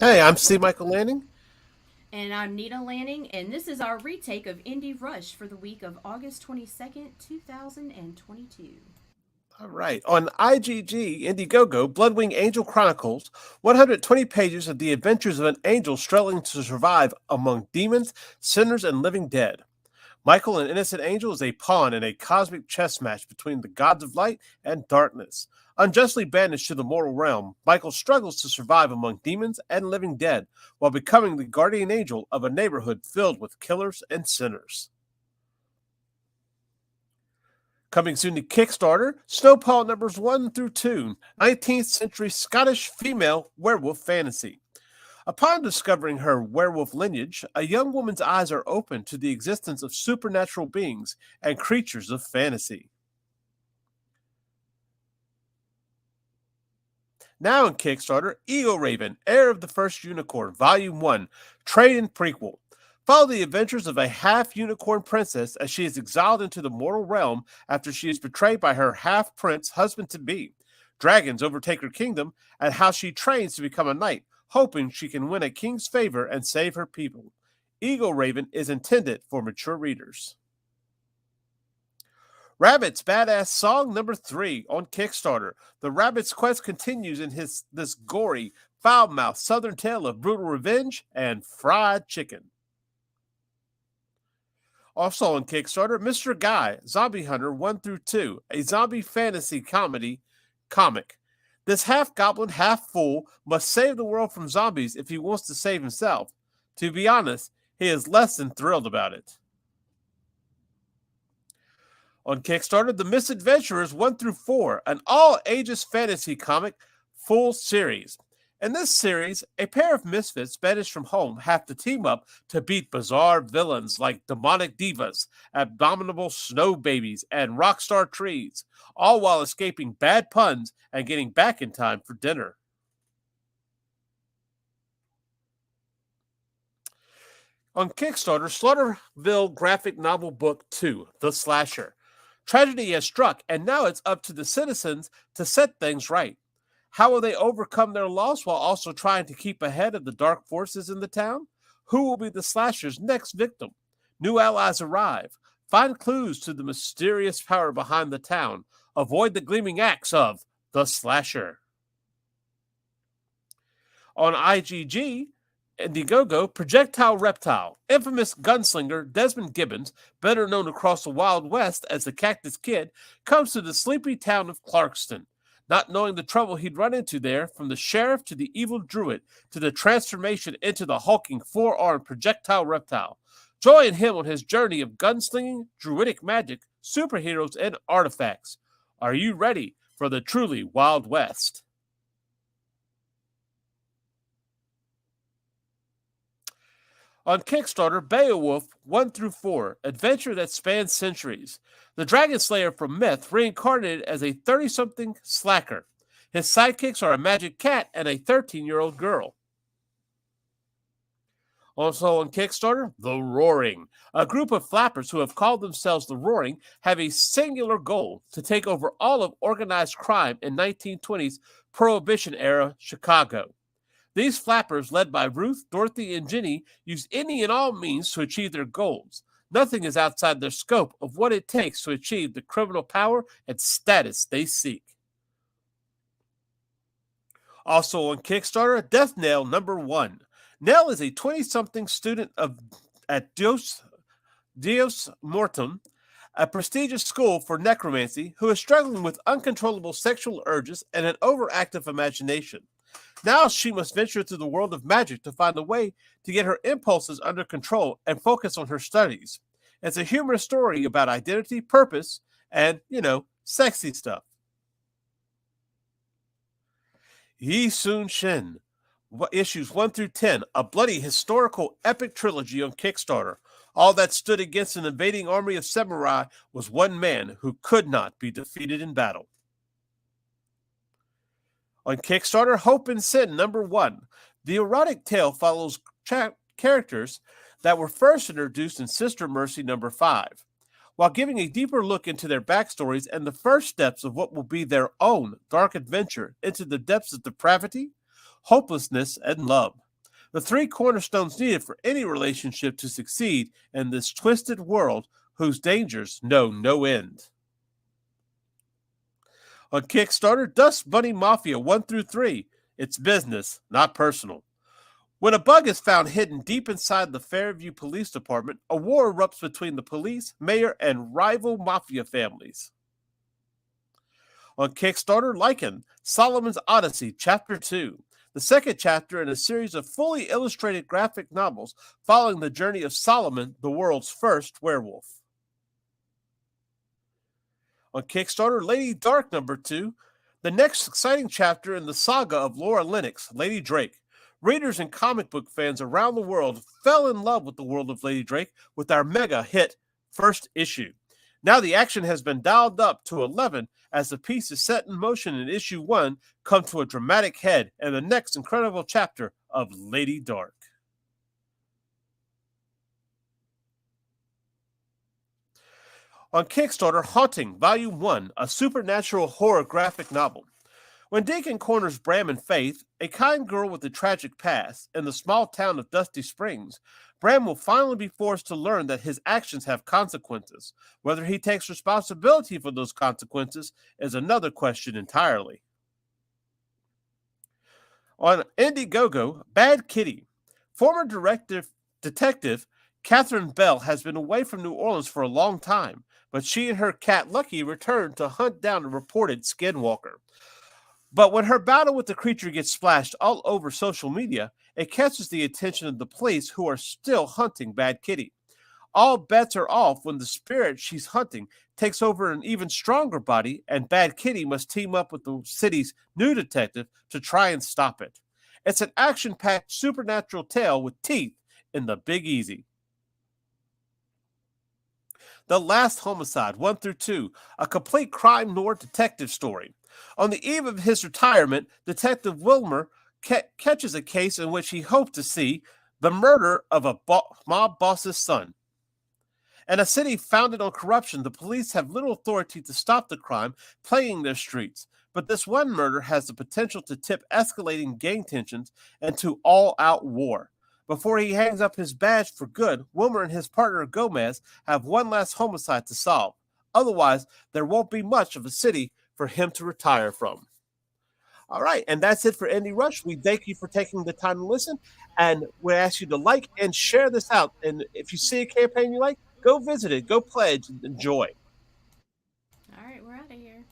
Hey, I'm C. Michael Lanning. And I'm Nita Lanning, and this is our retake of Indie Rush for the week of August 22nd, 2022. All right. On IGG Indiegogo, Bloodwing Angel Chronicles, 120 pages of the adventures of an angel struggling to survive among demons, sinners, and living dead. Michael, an innocent angel, is a pawn in a cosmic chess match between the gods of light and darkness. Unjustly banished to the mortal realm, Michael struggles to survive among demons and living dead while becoming the guardian angel of a neighborhood filled with killers and sinners. Coming soon to Kickstarter, Snowpaw numbers 1 through 2, 19th century Scottish female werewolf fantasy. Upon discovering her werewolf lineage, a young woman's eyes are opened to the existence of supernatural beings and creatures of fantasy. Now in Kickstarter, Egoraven, Heir of the First Unicorn, Volume 1, Trade and Prequel. Follow the adventures of a half unicorn princess as she is exiled into the mortal realm after she is betrayed by her half prince husband to be. Dragons overtake her kingdom, and how she trains to become a knight, hoping she can win a king's favor and save her people. Egoraven is intended for mature readers. Rabbit's Badass Song number 3 on Kickstarter. The Rabbit's quest continues in this gory, foul-mouthed southern tale of brutal revenge and fried chicken. Also on Kickstarter, Mr. Guy, Zombie Hunter 1 through 2, a zombie fantasy comedy comic. This half goblin, half fool must save the world from zombies if he wants to save himself. To be honest, he is less than thrilled about it. On Kickstarter, The Misadventurers 1 through 4, an all ages fantasy comic full series. In this series, a pair of misfits banished from home have to team up to beat bizarre villains like demonic divas, abominable snow babies, and rockstar trees, all while escaping bad puns and getting back in time for dinner. On Kickstarter, Slaughterville graphic novel book 2, The Slasher. Tragedy has struck, and now it's up to the citizens to set things right. How will they overcome their loss while also trying to keep ahead of the dark forces in the town? Who will be the slasher's next victim? New allies arrive. Find clues to the mysterious power behind the town. Avoid the gleaming axe of the slasher. On IGG, Indiegogo, Projectile Reptile, infamous gunslinger Desmond Gibbons, better known across the Wild West as the Cactus Kid, comes to the sleepy town of Clarkston. Not knowing the trouble he'd run into there, from the sheriff to the evil druid to the transformation into the hulking four-armed projectile reptile. Join him on his journey of gunslinging, druidic magic, superheroes, and artifacts. Are you ready for the truly Wild West? On Kickstarter, Beowulf 1 through 4, adventure that spans centuries. The Dragon Slayer from myth reincarnated as a 30-something slacker. His sidekicks are a magic cat and a 13-year-old girl. Also on Kickstarter, The Roaring. A group of flappers who have called themselves The Roaring have a singular goal: to take over all of organized crime in 1920s Prohibition-era Chicago. These flappers, led by Ruth, Dorothy, and Jenny, use any and all means to achieve their goals. Nothing is outside their scope of what it takes to achieve the criminal power and status they seek. Also on Kickstarter, Death Nell number 1. Nell is a 20-something student at Dios Mortem, a prestigious school for necromancy, who is struggling with uncontrollable sexual urges and an overactive imagination. Now she must venture through the world of magic to find a way to get her impulses under control and focus on her studies. It's a humorous story about identity, purpose, and, sexy stuff. Yi Sun Shin, issues 1 through 10, a bloody historical epic trilogy on Kickstarter. All that stood against an invading army of samurai was one man who could not be defeated in battle. On Kickstarter, Hope and Sin number 1. The erotic tale follows characters that were first introduced in Sister Mercy number 5, while giving a deeper look into their backstories and the first steps of what will be their own dark adventure into the depths of depravity, hopelessness, and love. The three cornerstones needed for any relationship to succeed in this twisted world whose dangers know no end. On Kickstarter, Dust Bunny Mafia 1 through 3. It's business, not personal. When a bug is found hidden deep inside the Fairview Police Department, a war erupts between the police, mayor, and rival mafia families. On Kickstarter, Lycan, Solomon's Odyssey, Chapter 2. The second chapter in a series of fully illustrated graphic novels following the journey of Solomon, the world's first werewolf. On Kickstarter, LadyDarke number 2, the next exciting chapter in the saga of Laura Lennox, LadyDarke. Readers and comic book fans around the world fell in love with the world of LadyDarke with our mega hit first issue. Now the action has been dialed up to 11 as the piece is set in motion in issue 1 come to a dramatic head in the next incredible chapter of LadyDarke. On Kickstarter, Haunting, Volume 1, a supernatural horror graphic novel. When Deacon corners Bram and Faith, a kind girl with a tragic past, in the small town of Dusty Springs, Bram will finally be forced to learn that his actions have consequences. Whether he takes responsibility for those consequences is another question entirely. On Indiegogo, Bad Kitty. Former detective Catherine Bell has been away from New Orleans for a long time, but she and her cat Lucky return to hunt down a reported skinwalker. But when her battle with the creature gets splashed all over social media, it catches the attention of the police who are still hunting Bad Kitty. All bets are off when the spirit she's hunting takes over an even stronger body, and Bad Kitty must team up with the city's new detective to try and stop it. It's an action-packed supernatural tale with teeth in the Big Easy. The Last Homicide 1 through 2, a complete crime noir detective story. On the eve of his retirement, Detective Wilmer catches a case in which he hoped to see the murder of a mob boss's son. In a city founded on corruption, the police have little authority to stop the crime plaguing their streets. But this one murder has the potential to tip escalating gang tensions into all-out war. Before he hangs up his badge for good, Wilmer and his partner Gomez have one last homicide to solve. Otherwise, there won't be much of a city for him to retire from. All right, and that's it for Indie Rush. We thank you for taking the time to listen, and we ask you to like and share this out. And if you see a campaign you like, go visit it, go pledge, and enjoy. All right, we're out of here.